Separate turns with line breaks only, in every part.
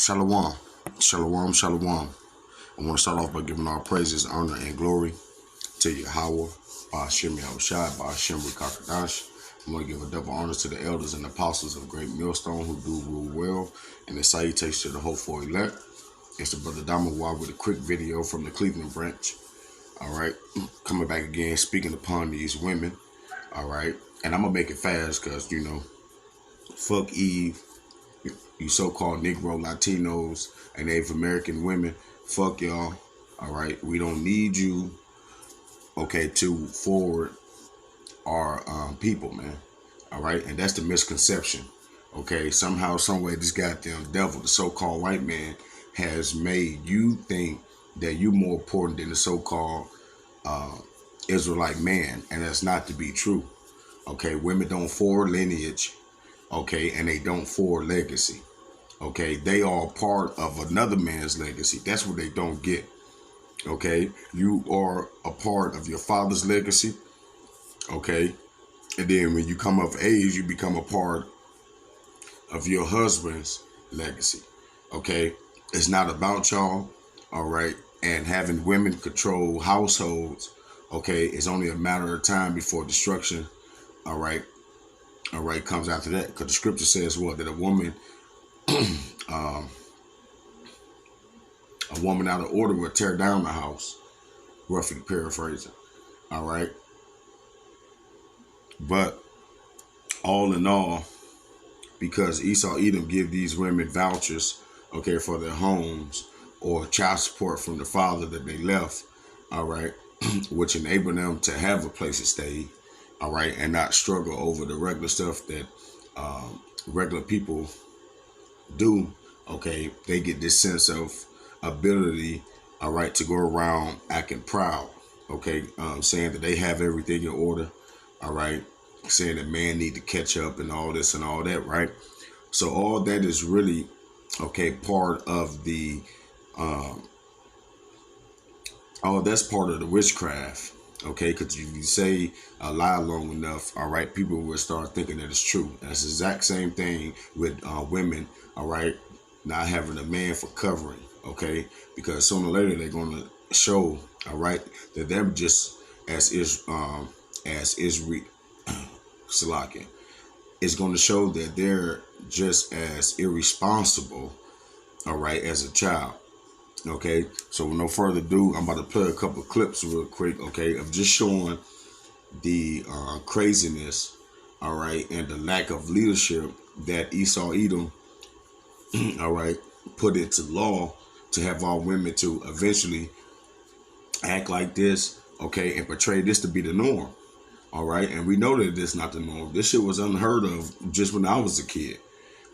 Shalom, shalom, shalom. I want to start off by giving all praises, honor, and glory to Yahweh, Ba'ashem Yahushai, Ba'ashem Rikakadash. I want to give a double honor to the elders and apostles of Great Millstone who do rule well, and the salutation to the hopeful elect. It's the brother Damawa with a quick video from the Cleveland branch. All right, coming back again, speaking upon these women. All right, and I'm gonna make it fast because fuck Eve. You so-called Negro, Latinos, and Native American women, fuck y'all. All right, we don't need you, okay, to forward our people, man. All right, and that's the misconception. Okay, somehow, someway, this goddamn devil, the so-called white man, has made you think that you're more important than the so-called Israelite man, and that's not to be true. Okay, women don't forward lineage, okay, and they don't forward legacy. Okay, they are part of another man's legacy. That's what they don't get. Okay, you are a part of your father's legacy. Okay, and then when you come of age, you become a part of your husband's legacy. Okay, it's not about y'all. All right, and having women control households. Okay, it's only a matter of time before destruction. All right, comes after that, because the scripture says what, that a woman out of order will tear down the house, roughly paraphrasing. All right, but all in all, because Esau Edom give these women vouchers, okay, for their homes or child support from the father that they left, all right, which enable them to have a place to stay, all right, and not struggle over the regular stuff that regular people do. Okay, they get this sense of ability, all right, to go around acting proud, okay, saying that they have everything in order, all right, saying that man need to catch up and all this and all that, right? So all that is really, okay, part of the, that's part of the witchcraft, okay, because if you say a lie long enough, all right, people will start thinking that it's true. And it's the exact same thing with women, all right, not having a man for covering, okay, because sooner or later they're going to show, all right, that they're just as Salakia is going to show that they're just as irresponsible, all right, as a child. Okay, so with no further ado, I'm about to play a couple of clips real quick, okay, of just showing the craziness, all right, and the lack of leadership that Esau Edom, all right, put into law to have all women to eventually act like this, okay, and portray this to be the norm, all right, and we know that this is not the norm. This shit was unheard of just when I was a kid,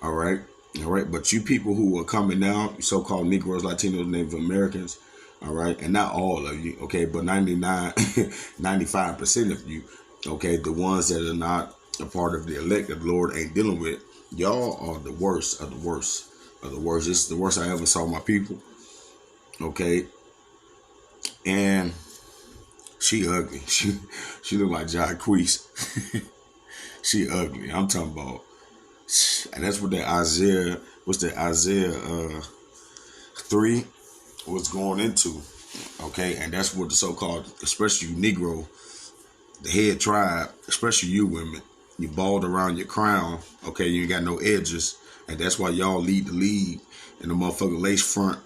all right. All right, but you people who are coming now, so-called Negroes, Latinos, Native Americans, all right, and not all of you, okay, but 95% of you, okay, the ones that are not a part of the elect that the Lord ain't dealing with, y'all are the worst of the worst of the worst. This is the worst I ever saw my people, okay, and she ugly. She look like Jacquees. She ugly. I'm talking about. And that's what that Isaiah 3 was going into, okay? And that's what the so-called, especially you Negro, the head tribe, especially you women, you bald around your crown, okay? You ain't got no edges, and that's why y'all lead the lead in the motherfucking lace front,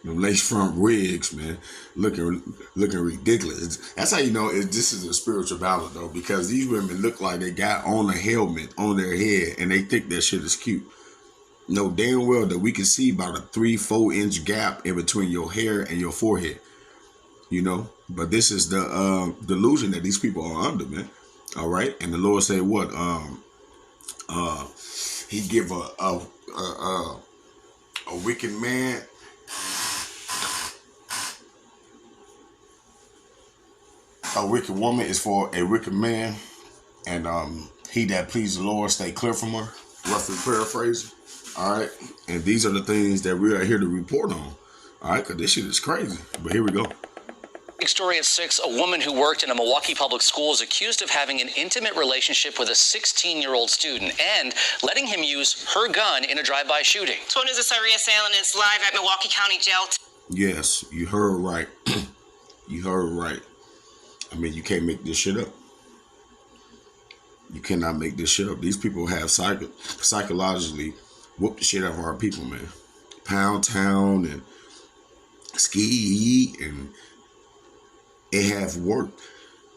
them lace front wigs, man, looking ridiculous. That's how you know this is a spiritual battle, though, because these women look like they got on a helmet on their head, and they think that shit is cute. Know damn well that we can see about a 3-4 inch gap in between your hair and your forehead, you know. But this is the delusion that these people are under, man. All right, and the Lord say what? He give a wicked man a wicked woman is for a wicked man, and he that pleases the Lord stay clear from her, roughly paraphrasing. All right, and these are the things that we are here to report on, all right, because this shit is crazy. But here we go.
Big story at 6, a woman who worked in a Milwaukee public school is accused of having an intimate relationship with a 16-year-old student and letting him use her gun in a drive-by shooting.
20 News' Saria Salen is live at Milwaukee County Jail.
Yes, you heard right. You heard right. I mean, you can't make this shit up. You cannot make this shit up. These people have psychologically whooped the shit out of our people, man. Pound Town and Ski and it have worked,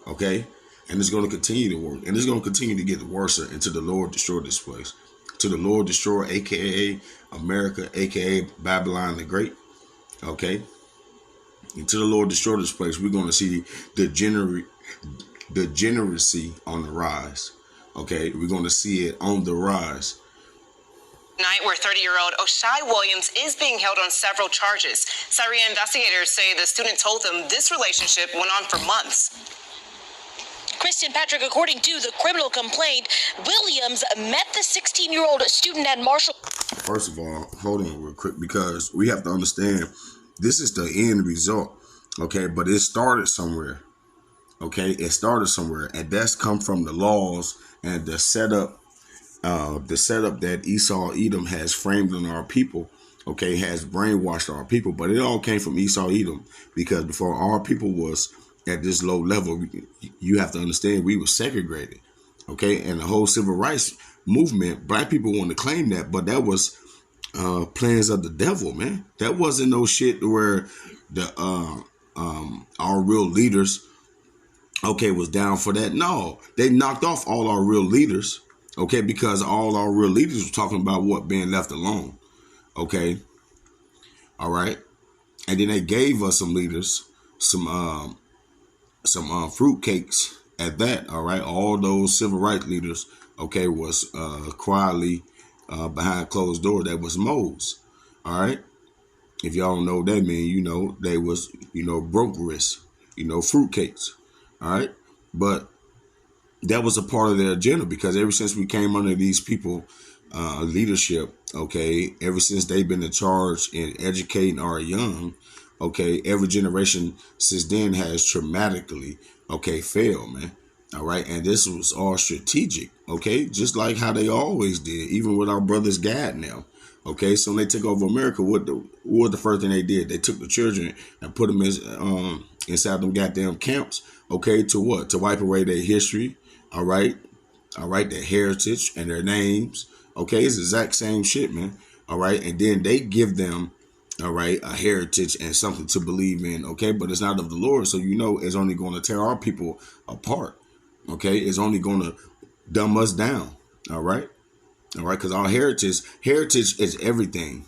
okay? And it's going to continue to work. And it's going to continue to get worse until the Lord destroy this place. Till the Lord destroy, a.k.a. America, a.k.a. Babylon the Great, okay? Until the Lord destroy this place, we're going to see the degeneracy on the rise, okay? We're going to see it on the rise.
Night where 30-year-old Oshai Williams is being held on several charges. Syria investigators say the student told them this relationship went on for months.
Kristen Patrick, according to the criminal complaint, Williams met the 16-year-old student at Marshall.
First of all, hold on real quick, because we have to understand this is the end result, okay? But it started somewhere, okay? It started somewhere, and that's come from the laws and the setup that Esau Edom has framed on our people, okay, has brainwashed our people. But it all came from Esau Edom, because before our people was at this low level, you have to understand we were segregated, okay? And the whole civil rights movement, black people want to claim that, but that was plans of the devil, man. That wasn't no shit where the our real leaders, okay, was down for that. No, they knocked off all our real leaders. Okay, because all our real leaders were talking about what? Being left alone. Okay. All right. And then they gave us some leaders, some fruit cakes at that. All right. All those civil rights leaders, okay, was quietly behind closed door. That was Mose. All right. If y'all don't know what that mean, you know, they was, brokerists, fruit cakes. All right. But that was a part of their agenda, because ever since we came under these people leadership, okay, ever since they've been in charge in educating our young, okay, every generation since then has traumatically, okay, failed, man. All right. And this was all strategic, okay, just like how they always did, even with our brothers Gad now. Okay, so when they took over America, what the first thing they did? They took the children and put them inside them goddamn camps, okay, to what? To wipe away their history. All right, their heritage and their names. Okay, it's the exact same shit, man. All right, and then they give them, all right, a heritage and something to believe in. Okay, but it's not of the Lord, so it's only going to tear our people apart. Okay, it's only going to dumb us down. All right, because our heritage is everything.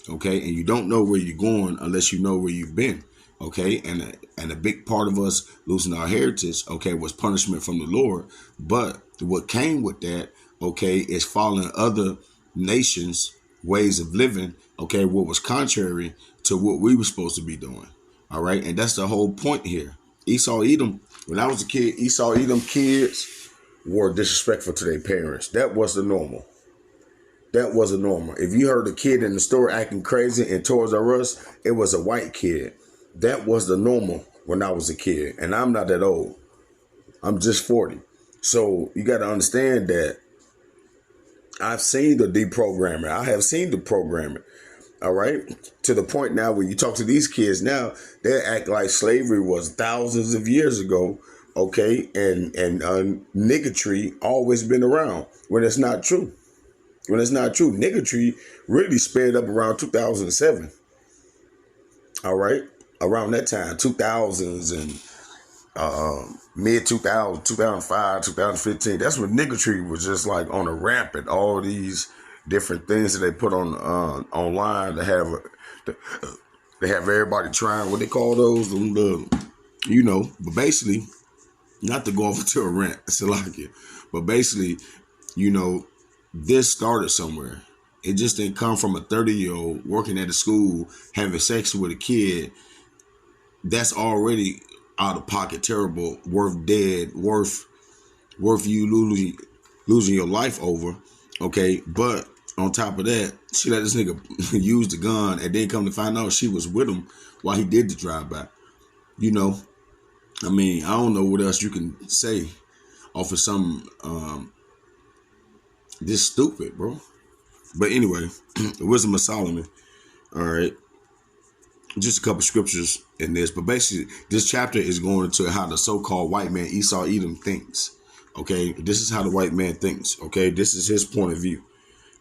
Okay, and you don't know where you're going unless you know where you've been. Okay, and a big part of us losing our heritage, okay, was punishment from the Lord. But what came with that, okay, is following other nations' ways of living, okay, what was contrary to what we were supposed to be doing. All right, and that's the whole point here. Esau Edom, when I was a kid, Esau Edom kids were disrespectful to their parents. That was the normal. That was the normal. If you heard a kid in the store acting crazy in Toys R Us, it was a white kid. That was the normal when I was a kid. And I'm not that old. I'm just 40. So you got to understand that I've seen the deprogramming. I have seen the programming. All right. To the point now when you talk to these kids now, they act like slavery was thousands of years ago. Okay. And niggatry always been around, when it's not true. When it's not true. Niggatry really sped up around 2007. All right. Around that time, 2000s and mid 2000, 2005, 2015. That's when niggatry was just like on a rampant. All these different things that they put on online to have they have everybody trying what they call those, But basically, not to go off into a rant, it's like it. But basically, this started somewhere. It just didn't come from a 30-year-old working at a school having sex with a kid. That's already out of pocket, terrible, worth dead, worth you losing your life over. Okay, but on top of that, she let this nigga use the gun and then come to find out she was with him while he did the drive-by. You know, I mean, I don't know what else you can say off of some this stupid, bro. But anyway, Wisdom of Solomon. All right, just a couple scriptures in this, but basically, this chapter is going into how the so-called white man Esau Edom thinks. Okay, this is how the white man thinks. Okay, this is his point of view.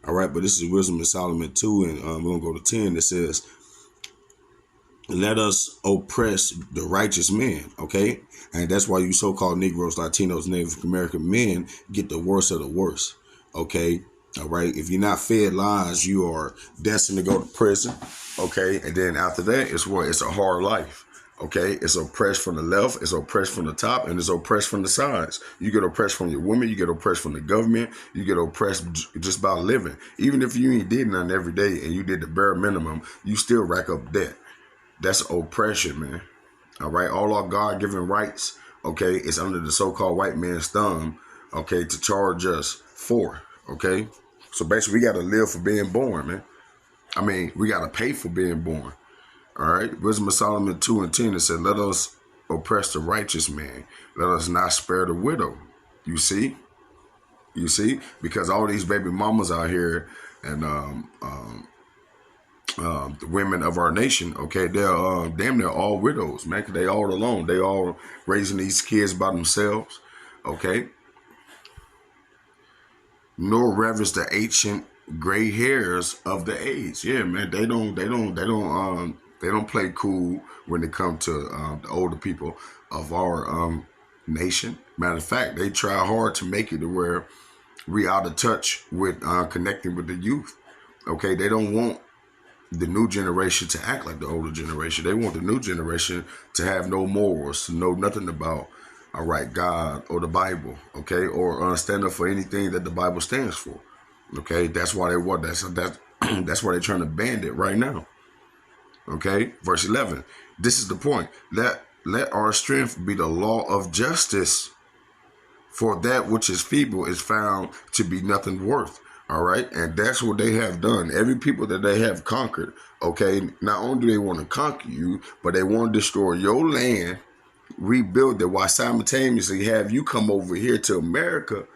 All right, but this is Wisdom of Solomon 2, and we're gonna go to 10. It says, "Let us oppress the righteous man." Okay, and that's why you so-called Negroes, Latinos, Native American men get the worst of the worst. Okay, all right. If you're not fed lies, you are destined to go to prison. Okay, and then after that, it's a hard life. Okay, it's oppressed from the left, it's oppressed from the top, and it's oppressed from the sides. You get oppressed from your women, you get oppressed from the government, you get oppressed just by living. Even if you ain't did nothing every day and you did the bare minimum, you still rack up debt. That's oppression, man. All right, all our God-given rights, okay, is under the so-called white man's thumb, okay, to charge us for, okay? So basically, we got to live for being born, man. I mean, we got to pay for being born. All right, Wisdom of Solomon 2 and 10, it said, "Let us oppress the righteous man. Let us not spare the widow." You see? You see? Because all these baby mamas out here and the women of our nation, okay, they're damn near all widows, man. They all alone. They all raising these kids by themselves, okay? Nor reverence the ancient gray hairs of the age. Yeah, man, they don't play cool when it comes to the older people of our nation. Matter of fact, they try hard to make it to where we out of touch with connecting with the youth. Okay, they don't want the new generation to act like the older generation. They want the new generation to have no morals, to know nothing about, all right, God or the Bible, okay, or stand up for anything that the Bible stands for. Okay, that's why they want that's why they're trying to ban it right now. Okay, verse 11. This is the point. Let our strength be the law of justice, for that which is feeble is found to be nothing worth. All right, and that's what they have done. Every people that they have conquered, okay, not only do they want to conquer you, but they want to destroy your land, rebuild it, while simultaneously have you come over here to America.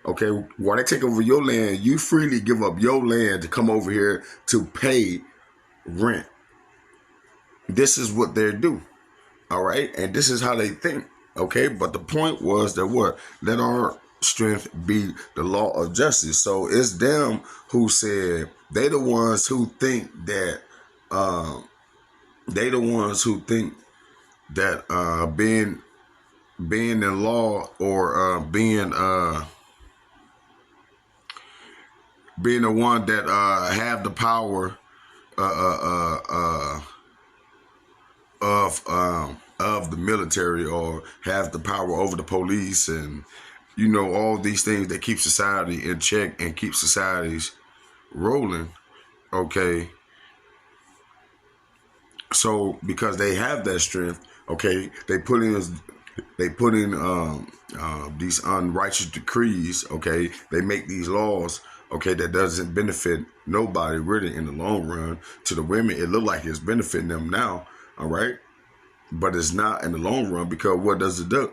Okay, while they take over your land, you freely give up your land to come over here to pay rent. This is what they do, all right? And this is how they think, okay? But the point was that what? Let our strength be the law of justice. So it's them who said, they the ones who think that, being in law or being the one that have the power of the military, or have the power over the police, and you know, all these things that keep society in check and keep societies rolling. Okay, so because they have that strength, okay, they put in these unrighteous decrees. Okay, they make these laws, okay, that doesn't benefit nobody really in the long run. To the women, it look like it's benefiting them now, all right, but it's not in the long run, because what does it do?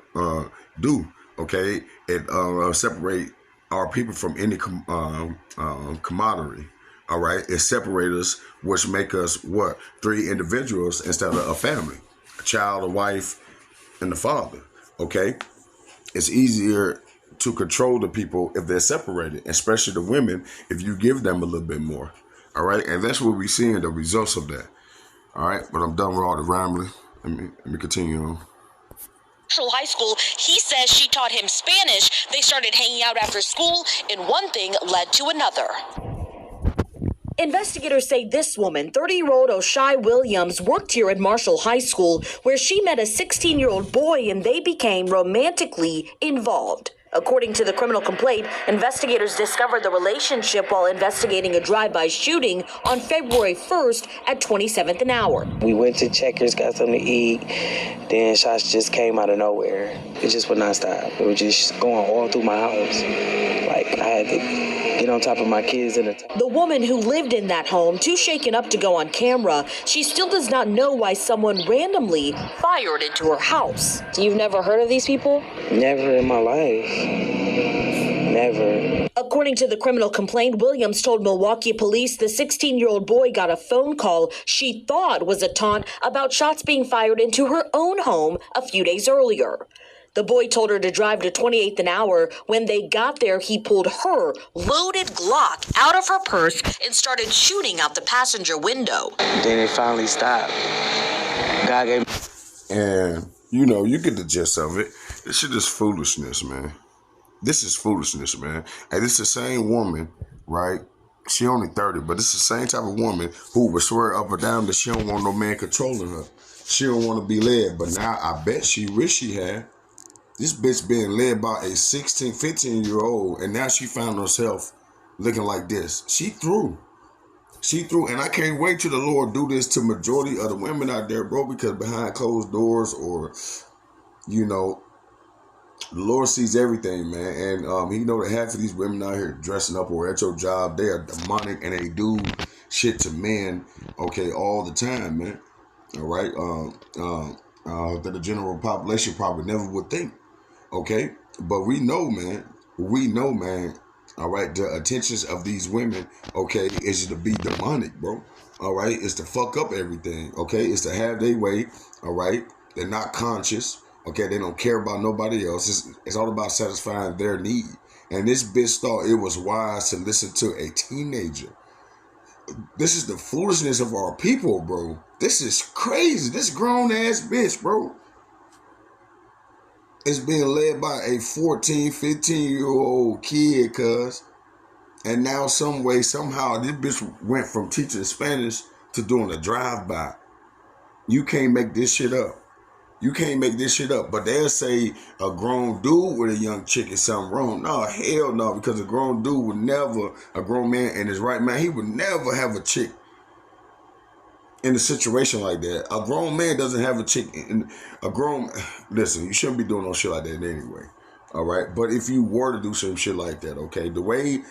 Okay, it separate our people from any commodity. All right, it separates us, which make us what? 3 individuals instead of a family, a child, a wife, and the father. Okay, it's easier to control the people if they're separated, especially the women, if you give them a little bit more. All right, and that's what we're seeing, the results of that. All right, but I'm done with all the rambling. Let me continue on.
High school, he says she taught him Spanish. They started hanging out after school, and one thing led to another. Investigators say this woman, 30-year-old Oshai Williams, worked here at Marshall High School, where she met a 16-year-old boy and they became romantically involved. According to the criminal complaint, investigators discovered the relationship while investigating a drive-by shooting on February 1st at 27th and Hour.
We went to Checkers, got something to eat, then shots just came out of nowhere. It just would not stop. It was just going all through my house. Like, I had to get on top of my kids in the time.
The woman who lived in that home, too shaken up to go on camera, she still does not know why someone randomly fired into her house. You've never heard of these people?
Never in my life. Never.
According to the criminal complaint, Williams told Milwaukee police the 16-year-old boy got a phone call she thought was a taunt about shots being fired into her own home a few days earlier. The boy told her to drive to 28th and Hour. When they got there, he pulled her loaded Glock out of her purse and started shooting out the passenger window.
Then it finally stopped. God gave me...
And, you know, you get the gist of it. This shit is foolishness, man. This is foolishness, man. And this is the same woman, right? She only 30, but this is the same type of woman who would swear up or down that she don't want no man controlling her. She don't want to be led. But now I bet she wish she had. This bitch being led by a 16, 15-year-old, and now she found herself looking like this. She through. She through. And I can't wait till the Lord do this to majority of the women out there, bro, because behind closed doors or, you know, the Lord sees everything, man. And he know that half of these women out here dressing up or at your job, they are demonic and they do shit to men, okay, all the time, man. All right? That the general population probably never would think, okay? But we know, man, all right, the intentions of these women, okay, is to be demonic, bro. All right? It's to fuck up everything, okay? It's to have their way, all right? They're not conscious. Okay, they don't care about nobody else. It's all about satisfying their need. And this bitch thought it was wise to listen to a teenager. This is the foolishness of our people, bro. This is crazy. This grown-ass bitch, bro, is being led by a 14, 15-year-old kid, cuz. And now some way, somehow, this bitch went from teaching Spanish to doing a drive-by. You can't make this shit up. You can't make this shit up. But they'll say a grown dude with a young chick is something wrong. No, hell no, because a grown dude would never, a grown man in his right mind, he would never have a chick in a situation like that. A grown man doesn't have a chick in a grown, listen, you shouldn't be doing no shit like that anyway. All right. But if you were to do some shit like that, okay, the way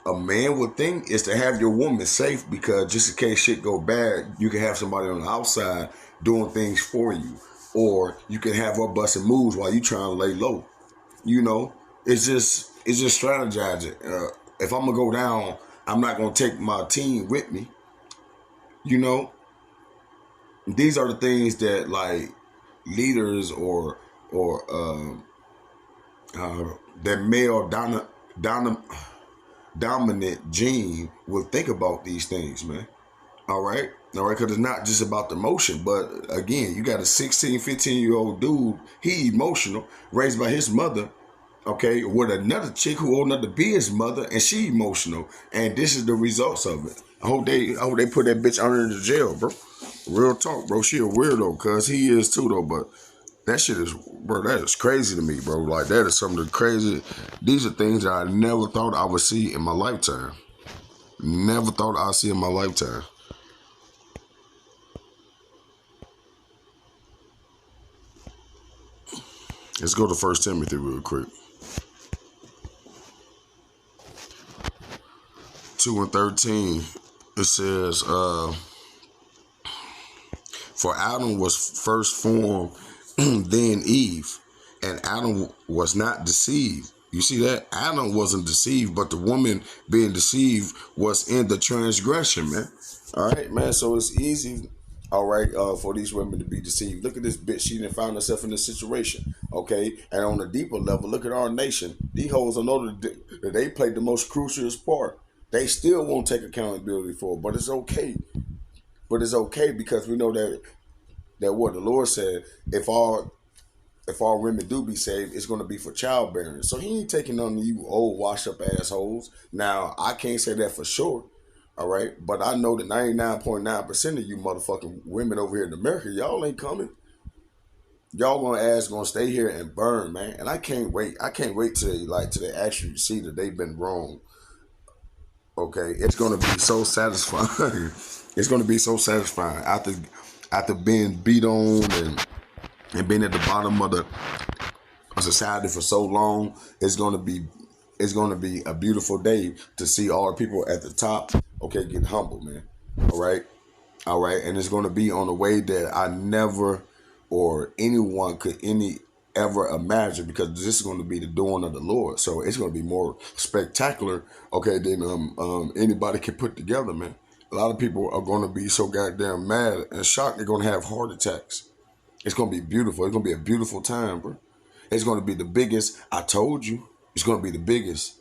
a man would think is to have your woman safe, because just in case shit go bad, you can have somebody on the outside doing things for you. Or you can have her busting moves while you trying to lay low. You know, it's just strategizing. If I'm gonna go down, I'm not gonna take my team with me. You know, these are the things that like leaders or that male dominant gene will think about these things, man. All right, because it's not just about the emotion, but again, you got a 16, 15-year-old dude, he emotional, raised by his mother, okay, with another chick who old enough to be his mother, and she emotional, and this is the results of it. I hope they put that bitch under the jail, bro. Real talk, bro. She a weirdo, cuz he is too, though, but that shit is, bro, that is crazy to me, bro. Like, that is some of the crazy, these are things that I never thought I would see in my lifetime. Never thought I'd see in my lifetime. Let's go to 1 Timothy real quick. 2:13, it says, for Adam was first formed, then Eve, and Adam was not deceived. You see that? Adam wasn't deceived, but the woman being deceived was in the transgression, man. All right, man, so it's easy, all right, for these women to be deceived. Look at this bitch. She didn't find herself in this situation, okay? And on a deeper level, look at our nation. These hoes don't know that they played the most crucial part. They still won't take accountability for it, but it's okay. But it's okay because we know that what the Lord said, if our women do be saved, it's going to be for childbearing. So he ain't taking on you old washed-up assholes. Now, I can't say that for sure. All right, but I know that 99.9% of you motherfucking women over here in America, y'all ain't coming. Y'all gonna stay here and burn, man. And I can't wait. I can't wait till they actually see that they've been wrong. Okay, it's gonna be so satisfying. It's gonna be so satisfying after being beat on and being at the bottom of the society for so long. It's gonna be a beautiful day to see all the people at the top. Okay, get humble, man. All right, and it's gonna be on a way that I never or anyone could ever imagine, because this is going to be the doing of the Lord. So it's going to be more spectacular, okay, than anybody can put together, man. A lot of people are going to be so goddamn mad and shocked they're going to have heart attacks. It's going to be beautiful. It's going to be a beautiful time, bro. It's going to be the biggest. I told you, it's going to be the biggest.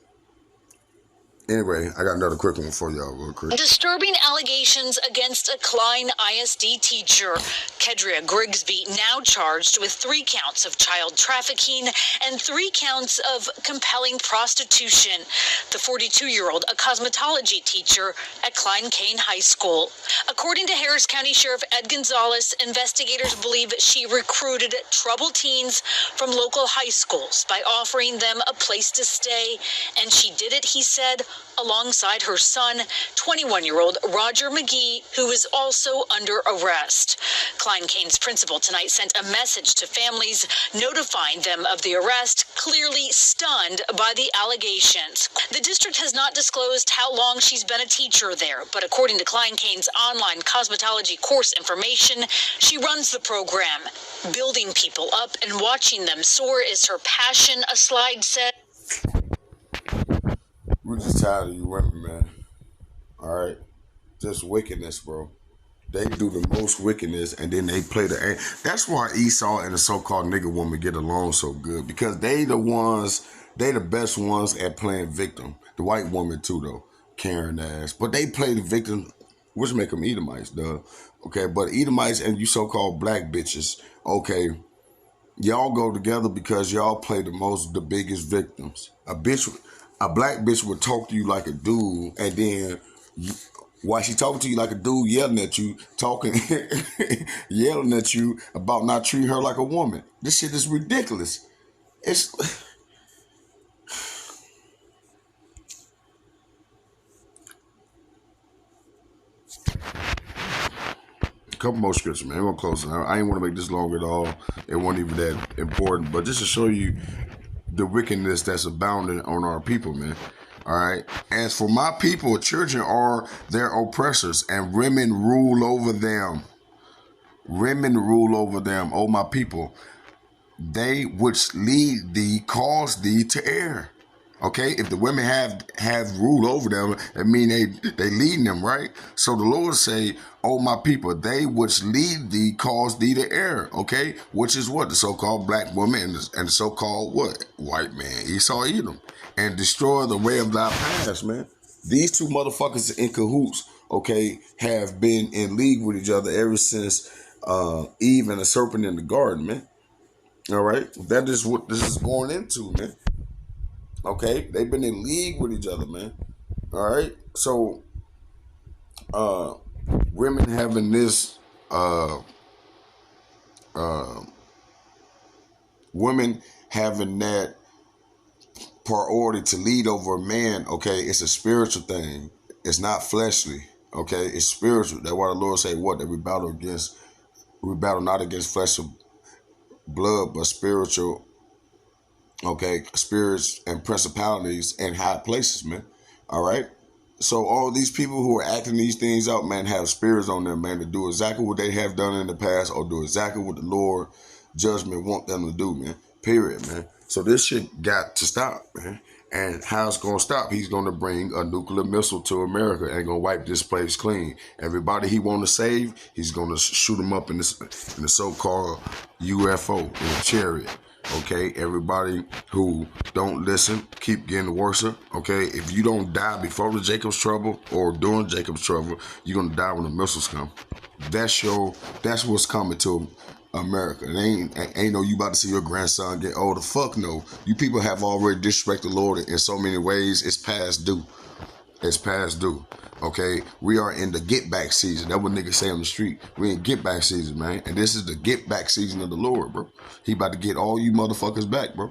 Anyway, I got another quick one for y'all real quick.
Disturbing allegations against a Klein ISD teacher. Kedria Grigsby now charged with 3 counts of child trafficking and 3 counts of compelling prostitution. The 42-year-old, a cosmetology teacher at Klein Cain High School. According to Harris County Sheriff Ed Gonzalez, investigators believe she recruited troubled teens from local high schools by offering them a place to stay. And she did it, he said, alongside her son, 21-year-old Roger McGee, who is also under arrest. Klein Cain's principal tonight sent a message to families notifying them of the arrest, clearly stunned by the allegations. The district has not disclosed how long she's been a teacher there, but according to Klein Cain's online cosmetology course information, she runs the program. Building people up and watching them soar is her passion, a slide said.
We're just tired of you women, man. All right? Just wickedness, bro. They do the most wickedness, and then they play the... That's why Esau and the so-called nigga woman get along so good, because they the best ones at playing victim. The white woman, too, though. Karen ass. But they play the victim, which make them Edomites, duh. Okay, but Edomites and you so-called black bitches, okay, y'all go together because y'all play the biggest victims. A black bitch would talk to you like a dude, and then while she talking to you like a dude, yelling at you about not treating her like a woman. This shit is ridiculous. It's a couple more scriptures, man. I'm gonna close it out. I ain't want to make this long at all. It wasn't even that important, but just to show you the wickedness that's abounding on our people, man. All right. As for my people, children are their oppressors, and women rule over them. Women rule over them, oh my people. They which lead thee cause thee to err. Okay, if the women have rule over them, that mean they leading them, right? So the Lord say, oh my people, they which lead thee cause thee to err, okay? Which is what? The so-called black woman and the so-called what? White man, Esau Edom. And destroy the way of thy past, man. These two motherfuckers in cahoots, okay, have been in league with each other ever since Eve and the serpent in the garden, man. All right? That is what this is going into, man. Okay, they've been in league with each other, man. All right, so women having this, women having that priority to lead over a man. Okay, it's a spiritual thing. It's not fleshly. Okay, it's spiritual. That's why the Lord say what? That we battle not against flesh or blood, but spiritual. Okay, spirits and principalities in high places, man. All right. So all these people who are acting these things out, man, have spirits on them, man, to do exactly what they have done in the past, or do exactly what the Lord judgment want them to do, man. Period, man. So this shit got to stop, man. And how it's going to stop? He's going to bring a nuclear missile to America and going to wipe this place clean. Everybody he want to save, he's going to shoot them up in the so-called UFO, in a chariot. Okay, everybody who don't listen, keep getting worse. Okay, if you don't die before the Jacob's trouble or during Jacob's trouble, you're gonna die when the missiles come. That's what's coming to America. It ain't no you about to see your grandson get older. Fuck no. You people have already disrespected the Lord in so many ways. It's past due. is past due. Okay, we are in the get back season. That's what niggas say on the street. We in get back season, man. And this is the get back season of the Lord, bro. He about to get all you motherfuckers back, bro.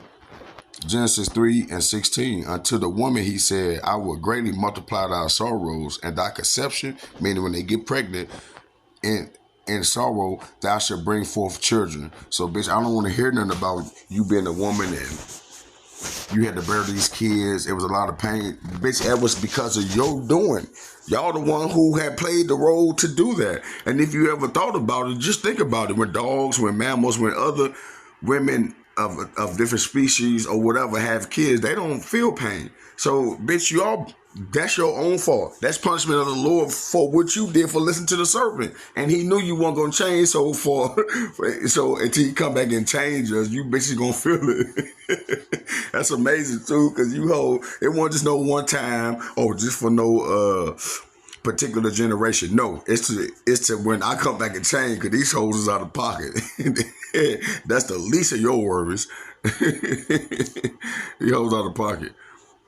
Genesis 3:16. Unto the woman he said, I will greatly multiply thy sorrows and thy conception, meaning when they get pregnant, in sorrow thou shalt bring forth children. So, bitch, I don't want to hear nothing about you being a woman and you had to bear these kids. It was a lot of pain. Bitch, that was because of your doing. Y'all the one who had played the role to do that. And if you ever thought about it, just think about it. When dogs, when mammals, when other women of different species or whatever have kids, they don't feel pain. So, bitch, that's your own fault. That's punishment of the Lord for what you did for listening to the serpent. And he knew you weren't going to change. So until he come back and change us, you bitches going to feel it. That's amazing too. Cause it wasn't just no one time or just for no, particular generation. No, it's to when I come back and change, cause these hoes is out of pocket. That's the least of your worries. These hoes out of pocket.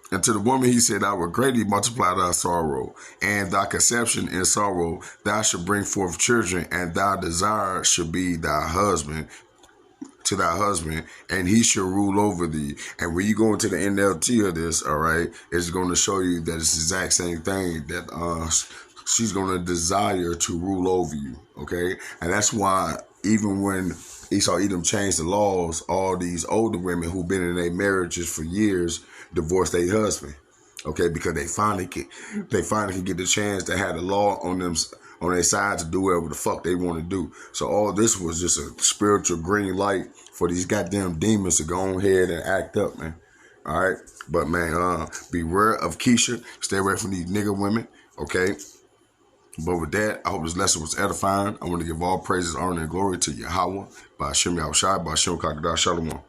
And to the woman he said, I will greatly multiply thy sorrow, and thy conception in sorrow. Thou shalt bring forth children, and thy desire shall be thy husband, to thy husband, and he shall rule over thee. And when you go into the NLT of this, all right, it's going to show you that it's the exact same thing, that she's going to desire to rule over you, okay? And that's why even when Esau Edom changed the laws, all these older women who've been in their marriages for years divorce their husband, okay, because they finally can get the chance to have the law on their side to do whatever the fuck they want to do. So all this was just a spiritual green light for these goddamn demons to go ahead and act up, man. All right, but man, beware of Keisha. Stay away from these nigga women, okay. But with that, I hope this lesson was edifying. I want to give all praises, honor, and glory to Yahweh, by Hashem Yahushua, by Hashem Kakadash Shalom.